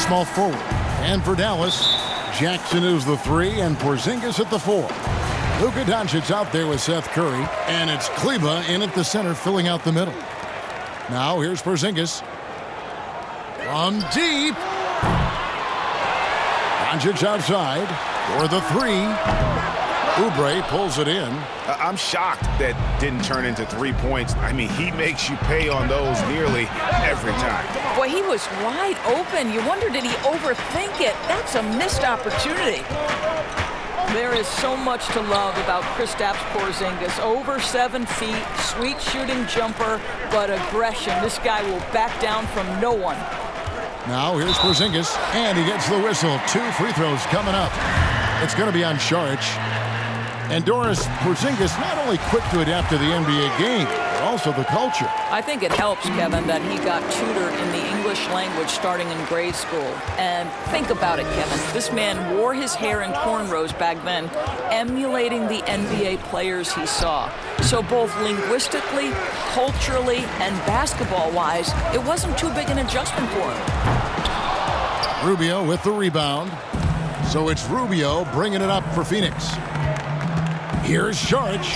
small forward. And for Dallas, Jackson is the 3 and Porzingis at the 4. Luka Doncic out there with Seth Curry. And it's Kleba in at the center filling out the middle. Now here's Porzingis. From deep. Doncic outside for the 3. Oubre pulls it in. I'm shocked that didn't turn into 3 points. I mean, he makes you pay on those nearly every time. Boy, he was wide open. You wonder, did he overthink it? That's a missed opportunity. There is so much to love about Kristaps Porzingis. Over 7 feet, sweet shooting jumper, but aggression. This guy will back down from no one. Now here's Porzingis, and he gets the whistle. 2 free throws coming up. It's going to be on Saric. And Doris, Porzingis not only quick to adapt to the NBA game, but also the culture. I think it helps, Kevin, that he got tutored in the English language starting in grade school. And think about it, Kevin. This man wore his hair in cornrows back then, emulating the NBA players he saw. So both linguistically, culturally, and basketball-wise, it wasn't too big an adjustment for him. Rubio with the rebound. So it's Rubio bringing it up for Phoenix. Here's Saric.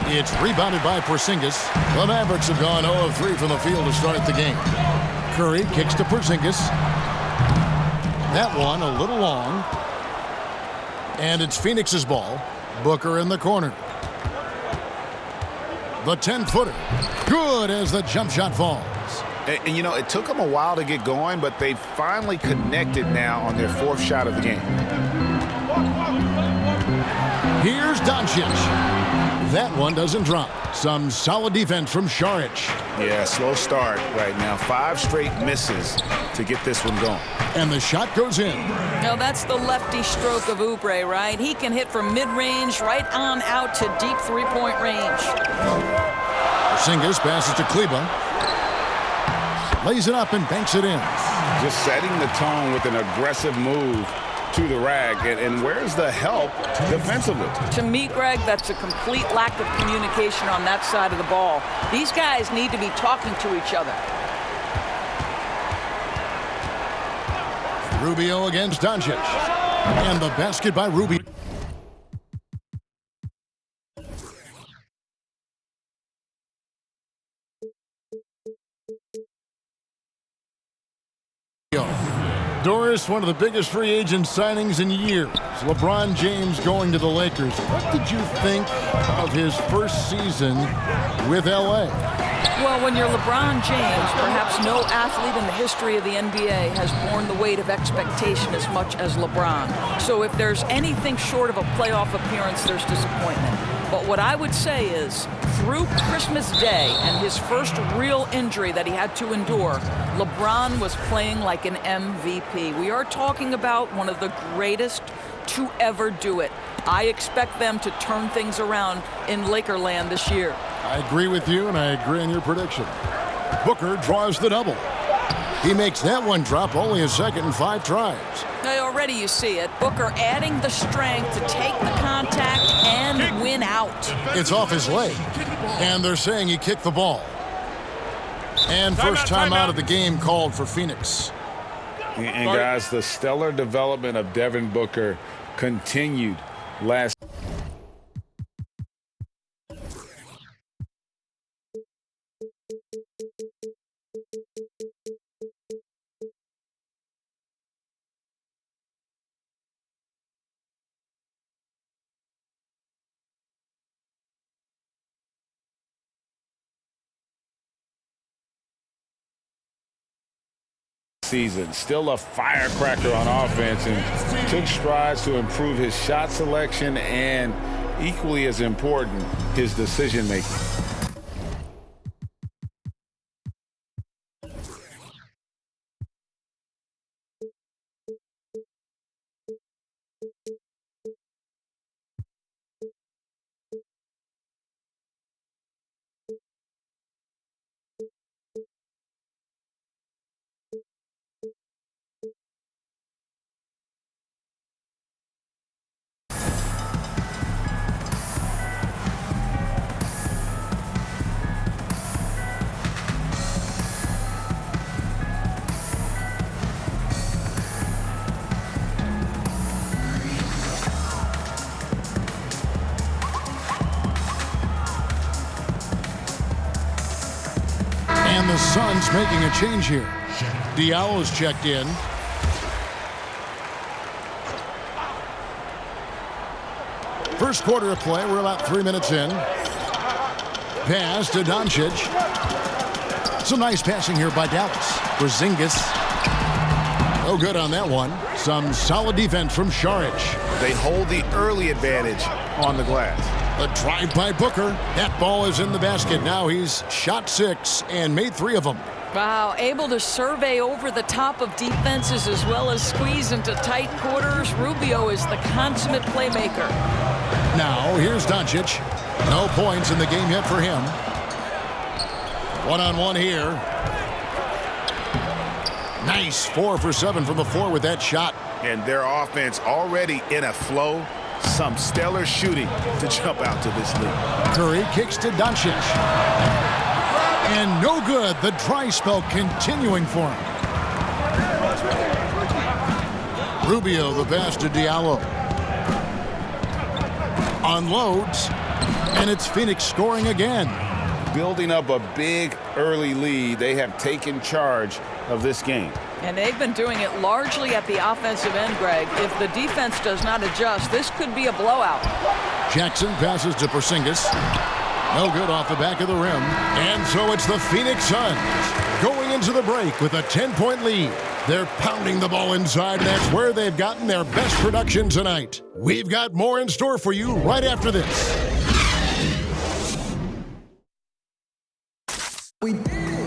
It's rebounded by Porzingis. The Mavericks have gone 0 of 3 from the field to start the game. Curry kicks to Porzingis. That one a little long. And it's Phoenix's ball. Booker in the corner. The 10-footer. Good as the jump shot falls. And, you know, it took them a while to get going, but they finally connected now on their 4th shot of the game. Here's Doncic. That one doesn't drop. Some solid defense from Saric. Yeah, slow start right now. 5 straight misses to get this one going. And the shot goes in. Now that's the lefty stroke of Oubre, right? He can hit from mid-range right on out to deep 3-point range. Porzingis passes to Kleba. Lays it up and banks it in. Just setting the tone with an aggressive move to the rag. And where's the help defensively? To me, Greg, that's a complete lack of communication on that side of the ball. These guys need to be talking to each other. Rubio against Doncic. And the basket by Rubio. Doris, one of the biggest free agent signings in years. LeBron James going to the Lakers. What did you think of his first season with L.A.? Well, when you're LeBron James, perhaps no athlete in the history of the NBA has borne the weight of expectation as much as LeBron. So if there's anything short of a playoff appearance, there's disappointment. But what I would say is, through Christmas Day and his first real injury that he had to endure, LeBron was playing like an MVP. We are talking about one of the greatest to ever do it. I expect them to turn things around in Lakerland this year. I agree with you, and I agree on your prediction. Booker draws the double. He makes that one drop only a second and 5 tries. Now, already you see it. Booker adding the strength to take the contact and win out. It's off his leg, and they're saying he kicked the ball. And first time out of the game called for Phoenix. And guys, the stellar development of Devin Booker continued last. Season. Still a firecracker on offense and took strides to improve his shot selection and, equally as important, his decision making. the Suns making a change here. Diallo's checked in. First quarter of play. We're about 3 minutes in. Pass to Doncic. Some nice passing here by Dallas. Porzingis. No good on that one. Some solid defense from Saric. They hold the early advantage on the glass. A drive by Booker. That ball is in the basket. Now he's shot 6 and made 3 of them. Wow, able to survey over the top of defenses as well as squeeze into tight quarters. Rubio is the consummate playmaker. Now here's Doncic. No points in the game yet for him. One-on-one here. Nice 4 for 7 from the floor with that shot. And their offense already in a flow. Some stellar shooting to jump out to this lead. Curry kicks to Doncic. And no good. The dry spell continuing for him. Rubio, the pass to Diallo. Unloads. And it's Phoenix scoring again. Building up a big early lead. They have taken charge of this game. And they've been doing it largely at the offensive end, Greg. If the defense does not adjust, this could be a blowout. Jackson passes to Porzingis. No good off the back of the rim. And so it's the Phoenix Suns going into the break with a 10-point lead. They're pounding the ball inside, and that's where they've gotten their best production tonight. We've got more in store for you right after this.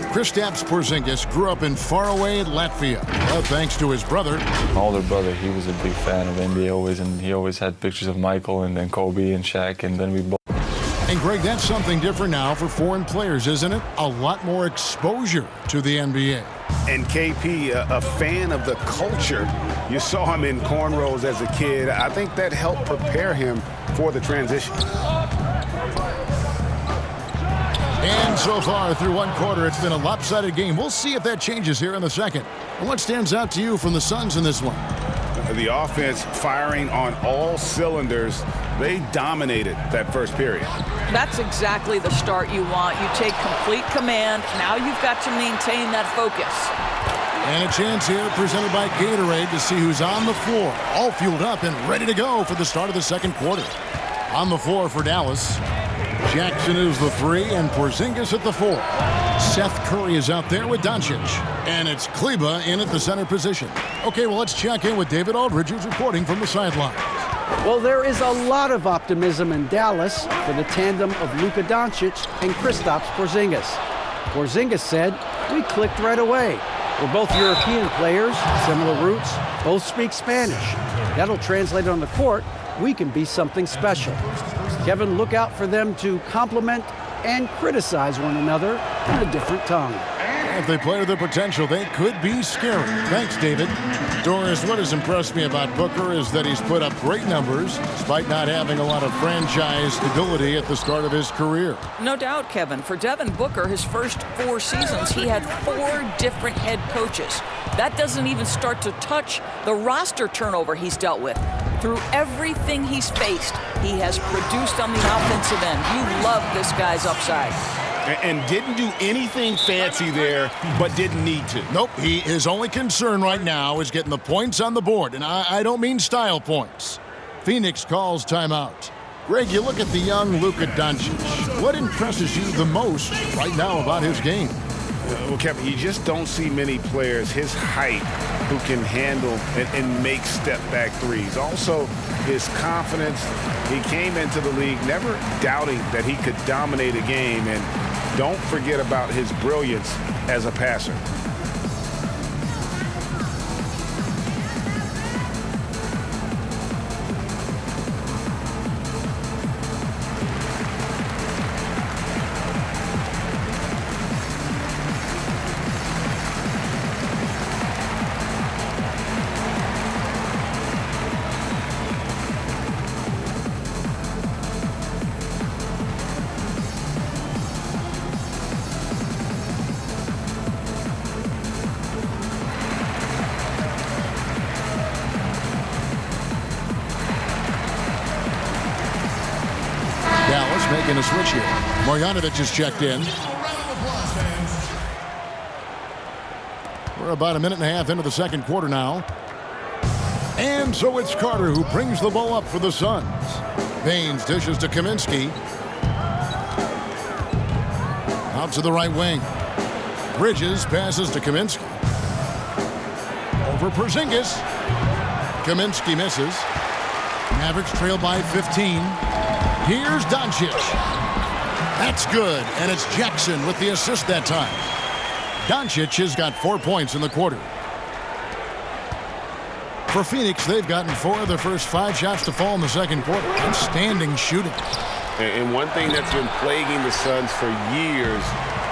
Kristaps Porzingis grew up in faraway Latvia, but thanks to his brother. My older brother, he was a big fan of NBA always, and he always had pictures of Michael and then Kobe and Shaq, and then we both. And Greg, that's something different now for foreign players, isn't it? A lot more exposure to the NBA. And KP, a fan of the culture. You saw him in cornrows as a kid. I think that helped prepare him for the transition. And so far through one quarter, it's been a lopsided game. We'll see if that changes here in the second. And what stands out to you from the Suns in this one? The offense firing on all cylinders. They dominated that first period. That's exactly the start you want. You take complete command. Now you've got to maintain that focus. And a chance here presented by Gatorade to see who's on the floor. All fueled up and ready to go for the start of the second quarter. On the floor for Dallas. Jackson is the 3 and Porzingis at the 4. Seth Curry is out there with Doncic. And it's Kleba in at the center position. Okay, well, let's check in with David Aldridge, who's reporting from the sideline. Well, there is a lot of optimism in Dallas for the tandem of Luka Doncic and Kristaps Porzingis. Porzingis said, "We clicked right away. We're both European players, similar roots, both speak Spanish. That'll translate on the court. We can be something special." Kevin, look out for them to compliment and criticize one another in a different tongue. If they play to their potential, they could be scary. Thanks, David. Doris, what has impressed me about Booker is that he's put up great numbers despite not having a lot of franchise stability at the start of his career. No doubt, Kevin. For Devin Booker, his first 4 seasons, he had 4 different head coaches. That doesn't even start to touch the roster turnover he's dealt with. Through everything he's faced, he has produced on the offensive end. You love this guy's upside. And didn't do anything fancy there, but didn't need to. Nope, his only concern right now is getting the points on the board, and I don't mean style points. Phoenix calls timeout. Greg, you look at the young Luka Doncic. What impresses you the most right now about his game? Well, Kevin, you just don't see many players his height who can handle and make step-back threes. Also, his confidence. He came into the league never doubting that he could dominate a game, and don't forget about his brilliance as a passer. Dallas making a switch here. Marjanovic is checked in. We're about a minute and a half into the second quarter now. And so it's Carter who brings the ball up for the Suns. Baines dishes to Kaminsky. Out to the right wing. Bridges passes to Kaminsky. Over Porzingis. Kaminsky misses. Mavericks trail by 15. Here's Doncic. That's good, and it's Jackson with the assist that time. Doncic has got 4 points in the quarter. For Phoenix, they've gotten 4 of their first 5 shots to fall in the second quarter. Outstanding shooting. And one thing that's been plaguing the Suns for years,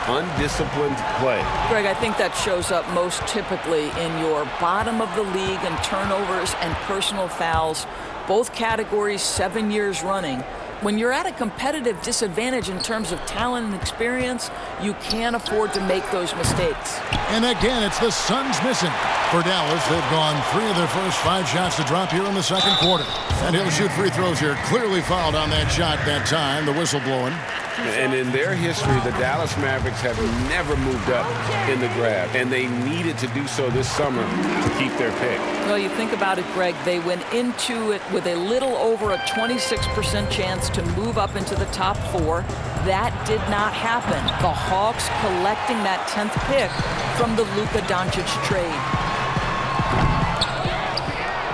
undisciplined play. Greg, I think that shows up most typically in your bottom of the league in turnovers and personal fouls, both categories 7 years running. When you're at a competitive disadvantage in terms of talent and experience, you can't afford to make those mistakes. And again, it's the Suns missing. For Dallas, they've gone 3 of their first 5 shots to drop here in the second quarter. And he'll shoot free throws here. Clearly fouled on that shot that time, the whistle blowing. And in their history, the Dallas Mavericks have never moved up in the draft. And they needed to do so this summer to keep their pick. Well, you think about it, Greg, they went into it with a little over a 26% chance to move up into the top 4. That did not happen. The Hawks collecting that 10th pick from the Luka Doncic trade.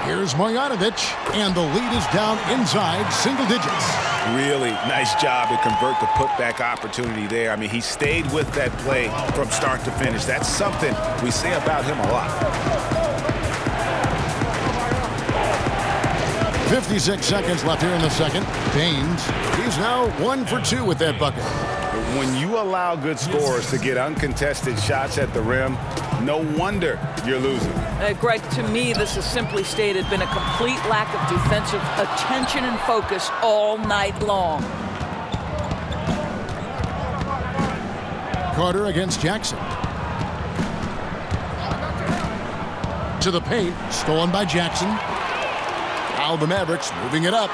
Here's Marjanovic, and the lead is down inside single digits. Really nice job to convert the putback opportunity there. I mean, he stayed with that play from start to finish. That's something we say about him a lot. 56 seconds left here in the second. Baines, he's now 1 for 2 with that bucket. When you allow good scorers to get uncontested shots at the rim, no wonder you're losing. Greg, to me, this is simply stated been a complete lack of defensive attention and focus all night long. Carter against Jackson. To the paint, stolen by Jackson. Now the Mavericks moving it up.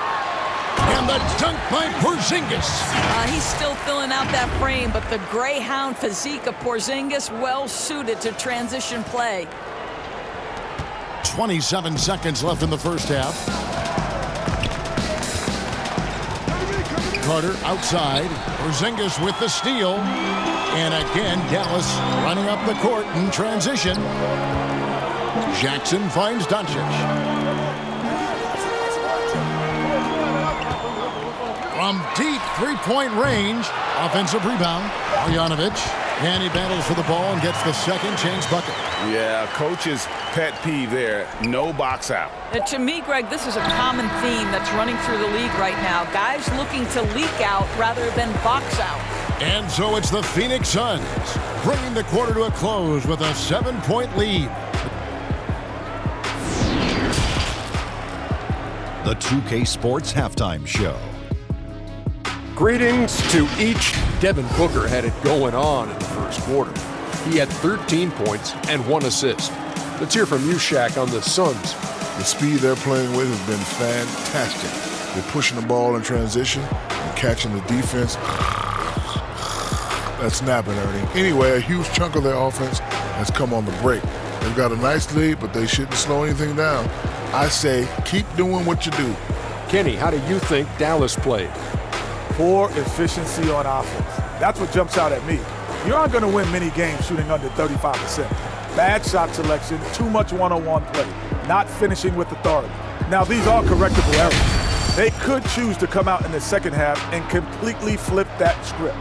And the dunk by Porzingis. He's still filling out that frame, but the greyhound physique of Porzingis well suited to transition play. 27 seconds left in the first half. Carter outside. Porzingis with the steal. And again, Dallas running up the court in transition. Jackson finds Doncic. From deep three-point range, offensive rebound, Marjanovic, and he battles for the ball and gets the second chance bucket. Yeah, coach's pet peeve there, no box out. To me, Greg, this is a common theme that's running through the league right now. Guys looking to leak out rather than box out. And so it's the Phoenix Suns, bringing the quarter to a close with a 7-point lead. The 2K Sports Halftime Show. Greetings to each. Devin Booker had it going on in the first quarter. He had 13 points and 1 assist. Let's hear from you, Shaq, on the Suns. The speed they're playing with has been fantastic. They're pushing the ball in transition and catching the defense. That's snapping, Ernie. Anyway, a huge chunk of their offense has come on the break. They've got a nice lead, but they shouldn't slow anything down. I say keep doing what you do. Kenny, how do you think Dallas played? Poor efficiency on offense. That's what jumps out at me. You aren't going to win many games shooting under 35%. Bad shot selection, too much one-on-one play, not finishing with authority. Now, these are correctable errors. They could choose to come out in the second half and completely flip that script.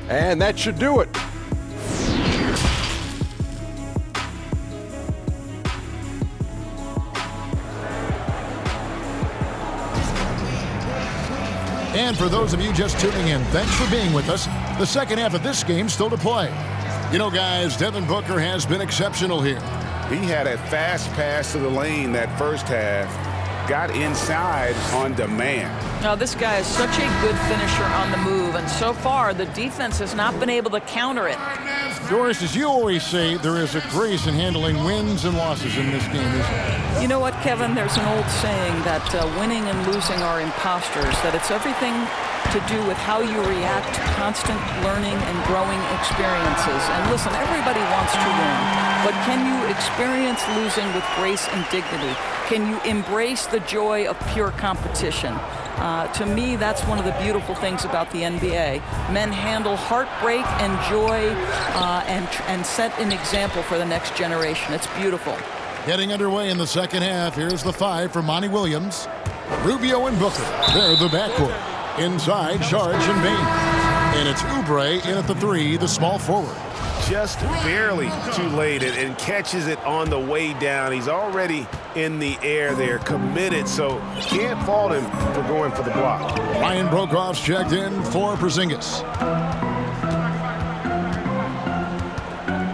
And that should do it. And for those of you just tuning in, thanks for being with us. The second half of this game still to play. You know, guys, Devin Booker has been exceptional here. He had a fast pass to the lane that first half, got inside on demand. Now, this guy is such a good finisher on the move, and so far the defense has not been able to counter it. Doris, as you always say, there is a grace in handling wins and losses in this game, isn't there? You know what, Kevin? There's an old saying that winning and losing are imposters, that it's everything to do with how you react to constant learning and growing experiences. And listen, everybody wants to win, but can you experience losing with grace and dignity? Can you embrace the joy of pure competition? To me, that's one of the beautiful things about the NBA. Men handle heartbreak and joy and set an example for the next generation. It's beautiful. Getting underway in the second half. Here's the 5 for Monty Williams. Rubio and Booker. They're the backcourt. Inside, Sharge and Baines. And it's Oubre in at the 3, the small forward. Just barely too late and catches it on the way down. He's already in the air there, committed, so can't fault him for going for the block. Ryan Brokof's checked in for Porzingis.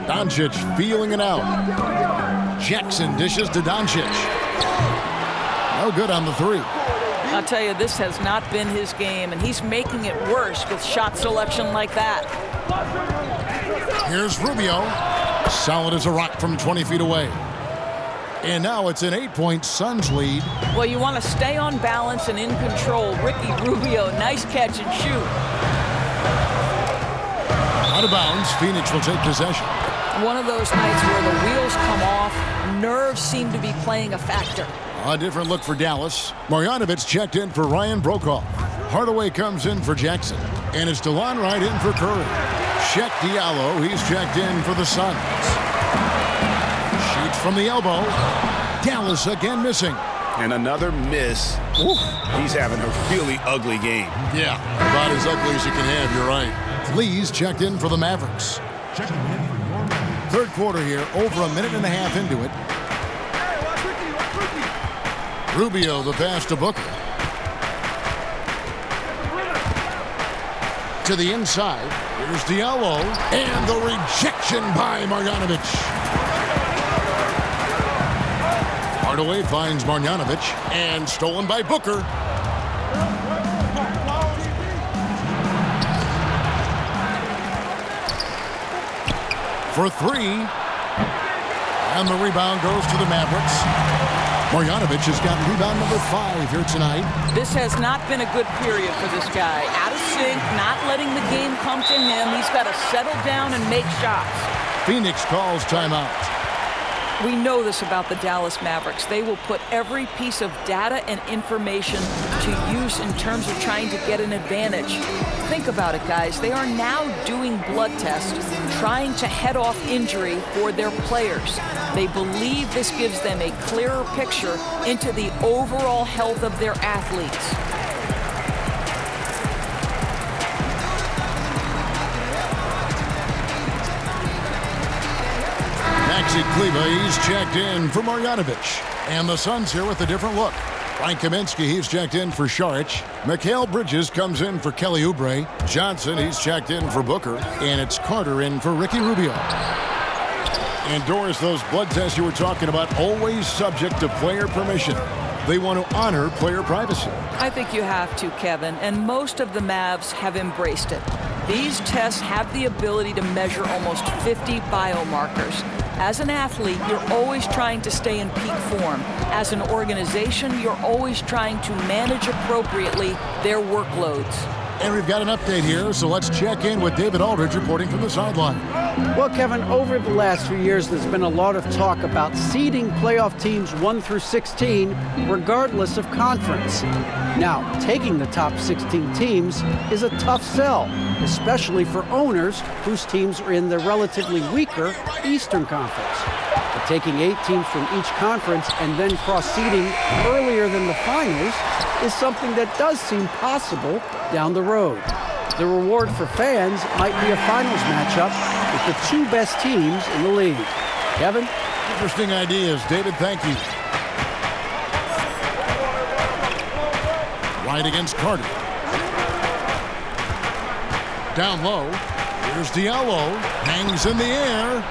Doncic feeling it out. Jackson dishes to Doncic. No good on the 3. I'll tell you, this has not been his game, and he's making it worse with shot selection like that. Here's Rubio. Solid as a rock from 20 feet away. And now it's an 8-point Suns lead. Well, you want to stay on balance and in control. Ricky Rubio, nice catch and shoot. Out of bounds, Phoenix will take possession. One of those nights where the wheels come off, nerves seem to be playing a factor. A different look for Dallas. Marjanovic checked in for Ryan Brokoff. Hardaway comes in for Jackson. And it's DeLon Wright in for Curry. Check Diallo, he's checked in for the Suns. Shoots from the elbow. Dallas again missing. And another miss. Oof. He's having a really ugly game. Yeah, about as ugly as you can have, you're right. Lee's checked in for the Mavericks. Third quarter here, over a minute and a half into it. Rubio, the pass to Booker. To the inside. Here's Diallo. And the rejection by Marjanovic. Hardaway finds Marjanovic. And stolen by Booker. For 3. And the rebound goes to the Mavericks. Marjanovic has got rebound number 5 here tonight. This has not been a good period for this guy. Out of sync, not letting the game come to him. He's got to settle down and make shots. Phoenix calls timeout. We know this about the Dallas Mavericks. They will put every piece of data and information to use in terms of trying to get an advantage. Think about it, guys. They are now doing blood tests, trying to head off injury for their players. They believe this gives them a clearer picture into the overall health of their athletes. Maxi Kleba, he's checked in for Marjanovic. And the Suns here with a different look. Frank Kaminsky, he's checked in for Saric. Mikal Bridges comes in for Kelly Oubre. Johnson, he's checked in for Booker. And it's Carter in for Ricky Rubio. And Doris, those blood tests you were talking about, always subject to player permission. They want to honor player privacy. I think you have to, Kevin, and most of the Mavs have embraced it. These tests have the ability to measure almost 50 biomarkers. As an athlete, you're always trying to stay in peak form. As an organization, you're always trying to manage appropriately their workloads. And we've got an update here, so let's check in with David Aldridge reporting from the sideline. Well, Kevin, over the last few years, there's been a lot of talk about seeding playoff teams 1 through 16, regardless of conference. Now, taking the top 16 teams is a tough sell, especially for owners whose teams are in the relatively weaker Eastern Conference. But taking 8 teams from each conference and then cross-seeding earlier than the finals is something that does seem possible down the road. The reward for fans might be a finals matchup with the 2 best teams in the league. Kevin? Interesting ideas. David, thank you. Right against Carter. Down low. Here's Diallo. Hangs in the air.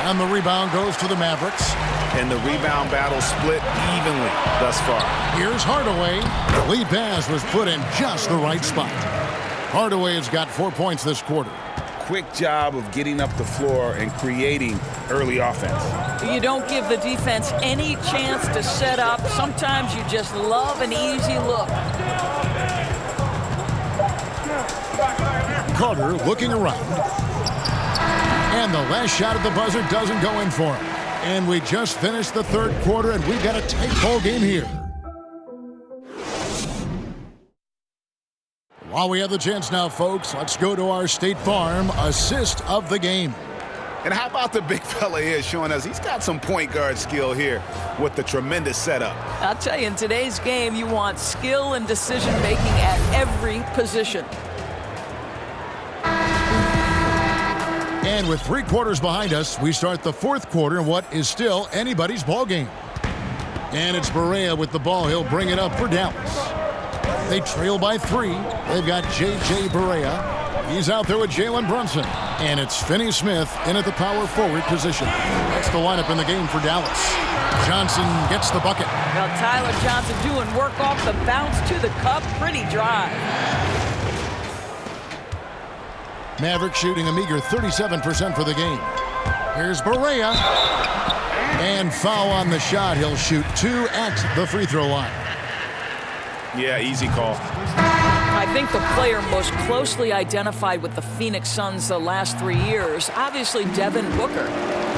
And the rebound goes to the Mavericks. And the rebound battle split evenly thus far. Here's Hardaway. The lead pass was put in just the right spot. Hardaway has got 4 points this quarter. Quick job of getting up the floor and creating early offense. You don't give the defense any chance to set up. Sometimes you just love an easy look. Carter looking around. And the last shot at the buzzer doesn't go in for him. And we just finished the third quarter, and we've got a tight ball game here. While we have the chance now, folks, let's go to our State Farm assist of the game. And how about the big fella here showing us he's got some point guard skill here with the tremendous setup. I'll tell you, in today's game, you want skill and decision-making at every position. And with 3 quarters behind us, we start the fourth quarter in what is still anybody's ball game. And it's Barea with the ball. He'll bring it up for Dallas. They trail by 3. They've got J.J. Barea. He's out there with Jalen Brunson. And it's Finney Smith in at the power forward position. That's the lineup in the game for Dallas. Johnson gets the bucket. Now Tyler Johnson doing work off the bounce to the cup. Pretty drive. Maverick shooting a meager 37% for the game. Here's Barea. And foul on the shot. He'll shoot 2 at the free throw line. Yeah, easy call. I think the player most closely identified with the Phoenix Suns the last 3 years, obviously Devin Booker.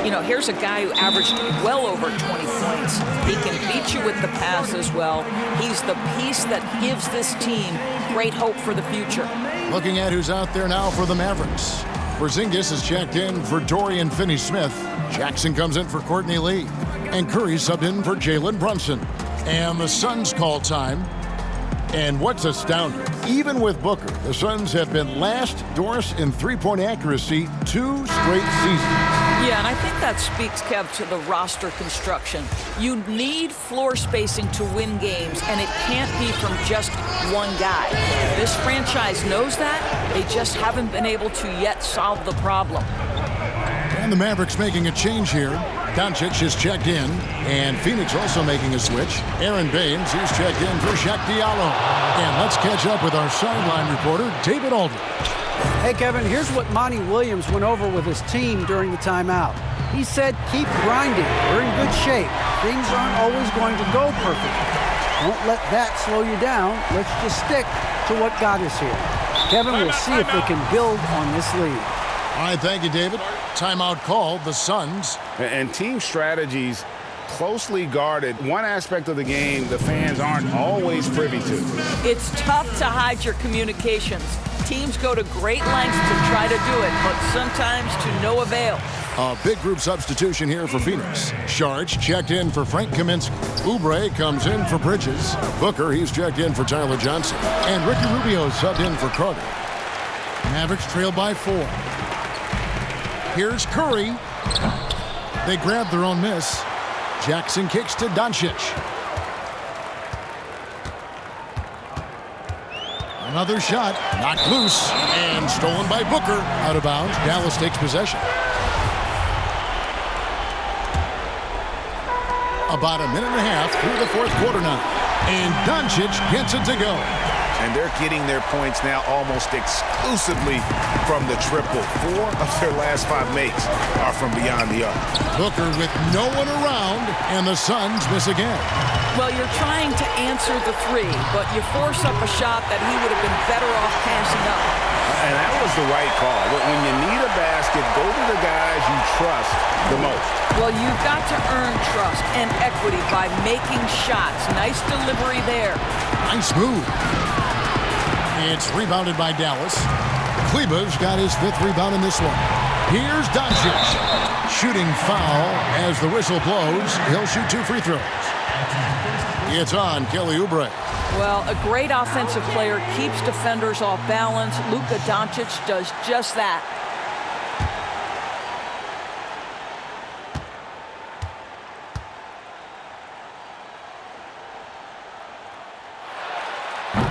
You know, here's a guy who averaged well over 20 points. He can beat you with the pass as well. He's the piece that gives this team great hope for the future. Looking at who's out there now for the Mavericks. Porzingis is checked in for Dorian Finney-Smith. Jackson comes in for Courtney Lee. And Curry subbed in for Jalen Brunson. And the Suns call time. And what's astounding, even with Booker, the Suns have been last, Doris, in three-point accuracy 2 straight seasons. Yeah, and I think that speaks, Kev, to the roster construction. You need floor spacing to win games, and it can't be from just one guy. This franchise knows that. They just haven't been able to yet solve the problem. And the Mavericks making a change here. Doncic is checked in, and Phoenix also making a switch. Aaron Baines, he's checked in for Shaq Diallo. And let's catch up with our sideline reporter, David Aldridge. Hey, Kevin, here's what Monty Williams went over with his team during the timeout. He said, keep grinding. We're in good shape. Things aren't always going to go perfectly. Don't let that slow you down. Let's just stick to what got us here. Kevin, we'll see if they can build on this lead. All right, thank you, David. Timeout called, the Suns. And team strategies closely guarded. One aspect of the game the fans aren't always privy to. It's tough to hide your communications. Teams go to great lengths to try to do it, but sometimes to no avail. A big group substitution here for Phoenix. Sharge checked in for Frank Kaminsky. Oubre comes in for Bridges. Booker, he's checked in for Tyler Johnson. And Ricky Rubio subbed in for Carter. Mavericks trail by 4. Here's Curry. They grab their own miss. Jackson kicks to Doncic. Another shot, knocked loose, and stolen by Booker. Out of bounds, Dallas takes possession. About a minute and a half through the fourth quarter now. And Doncic gets it to go. And they're getting their points now almost exclusively from the triple. 4 of their last 5 makes are from beyond the arc. Booker with no one around, and the Suns miss again. Well, you're trying to answer the 3, but you force up a shot that he would have been better off passing up. And that was the right call. When you need a basket, go to the guys you trust the most. Well, you've got to earn trust and equity by making shots. Nice delivery there. Nice move. It's rebounded by Dallas. Kleba's got his 5th rebound in this one. Here's Doncic. Shooting foul as the whistle blows. He'll shoot 2 free throws. It's on Kelly Oubre. Well, a great offensive player keeps defenders off balance. Luka Doncic does just that.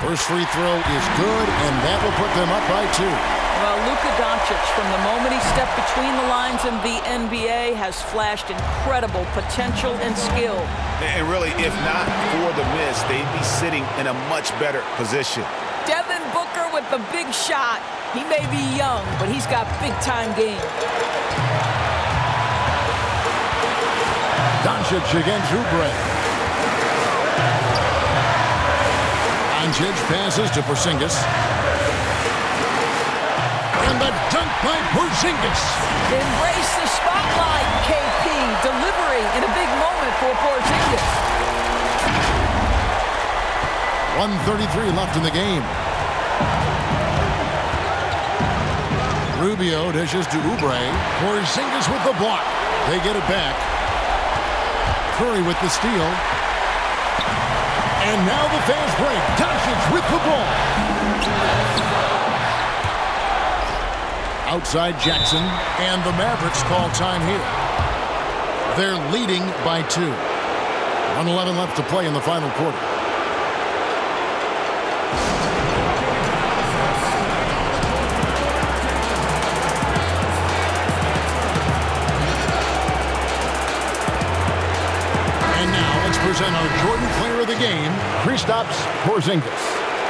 First free throw is good, and that will put them up by 2. Well, Luka Doncic, from the moment he stepped between the lines in the NBA, has flashed incredible potential and skill. And really, if not for the miss, they'd be sitting in a much better position. Devin Booker with the big shot. He may be young, but he's got big-time game. Doncic against Oubre. Doncic passes to Porzingis. by Porzingis. Embrace the spotlight, KP. Delivery in a big moment for Porzingis. 1:33 left in the game. Rubio dishes to Oubre. Porzingis with the block. They get it back. Curry with the steal. And now the fast break. Doncic with the ball. Outside Jackson. And the Mavericks call time here. They're leading by 2. 1:11 left to play in the final quarter. Present our Jordan player of the game, Kristaps Porzingis.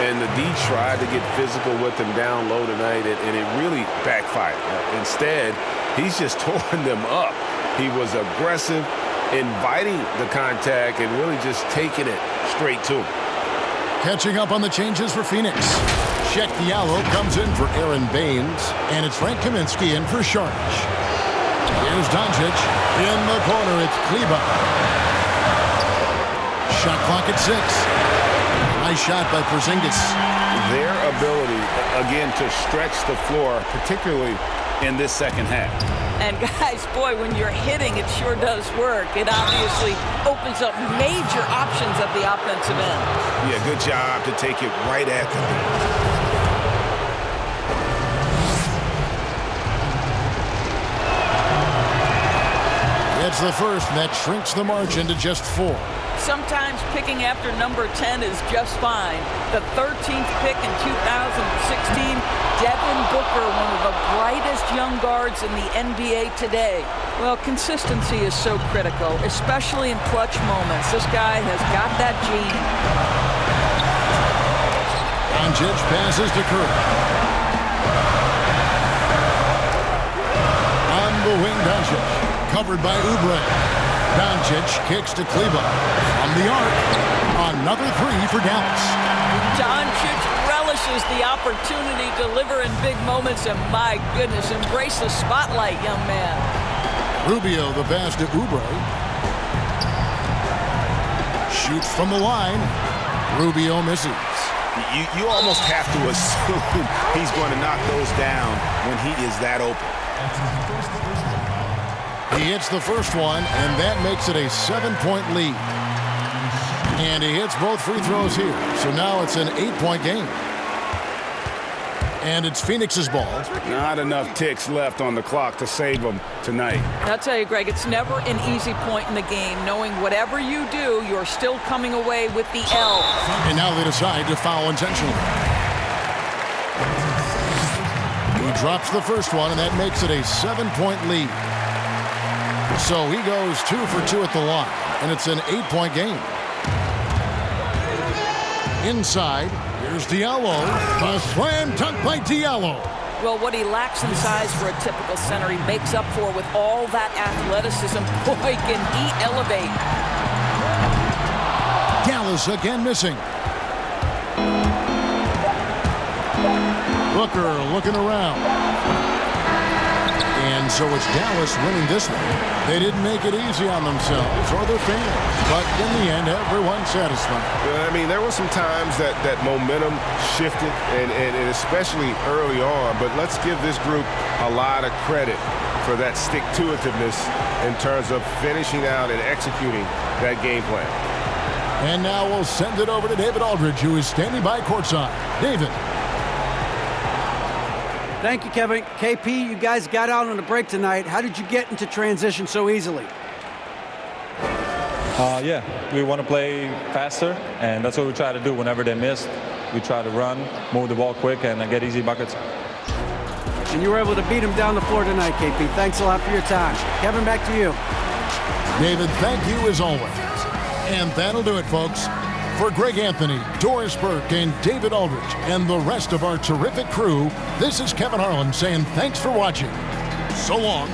And the D tried to get physical with him down low tonight, and it really backfired. Instead, he's just torn them up. He was aggressive, inviting the contact, and really just taking it straight to him. Catching up on the changes for Phoenix. Sheck Diallo comes in for Aaron Baines, and it's Frank Kaminsky in for Sharch. Here's Doncic. In the corner, it's Kleber. Shot clock at 6. Nice shot by Porzingis. Their ability, again, to stretch the floor, particularly in this second half. And guys, boy, when you're hitting, it sure does work. It obviously opens up major options at the offensive end. Yeah, good job to take it right at the net. It's the first, and that shrinks the margin to just 4. Sometimes picking after number 10 is just fine. The 13th pick in 2016, Devin Booker, one of the brightest young guards in the NBA today. Well, consistency is so critical, especially in clutch moments. This guy has got that gene. Doncic passes to Curry. On the wing, Doncic. Covered by Oubre. Doncic kicks to Kleber. From the arc, another 3 for Dallas. Doncic relishes the opportunity to deliver in big moments, and my goodness, embrace the spotlight, young man. Rubio, the pass to Oubre. Shoots from the line. Rubio misses. You almost have to assume he's going to knock those down when he is that open. He hits the first one, and that makes it a 7-point lead. And he hits both free throws here. So now it's an 8-point game. And it's Phoenix's ball. Not enough ticks left on the clock to save them tonight. I'll tell you, Greg, it's never an easy point in the game, knowing whatever you do, you're still coming away with the L. And now they decide to foul intentionally. He drops the first one, and that makes it a 7-point lead. So he goes 2 for 2 at the line, and it's an 8-point game. Inside, here's Diallo. A slam dunk by Diallo. Well, what he lacks in size for a typical center, he makes up for with all that athleticism. Boy, can he elevate. Dallas again missing. Booker looking around. And so it's Dallas winning this one. They didn't make it easy on themselves or their fans. But in the end, everyone's satisfied. I mean, there were some times that momentum shifted, and especially early on. But let's give this group a lot of credit for that stick-to-itiveness in terms of finishing out and executing that game plan. And now we'll send it over to David Aldridge, who is standing by courtside. David. Thank you, Kevin. KP, you guys got out on the break tonight. How did you get into transition so easily? Yeah, we want to play faster, and that's what we try to do whenever they miss. We try to run, move the ball quick, and get easy buckets. And you were able to beat him down the floor tonight, KP. Thanks a lot for your time. Kevin, back to you. David, thank you as always. And that'll do it, folks. For Greg Anthony, Doris Burke, and David Aldridge, and the rest of our terrific crew, this is Kevin Harlan saying thanks for watching. So long.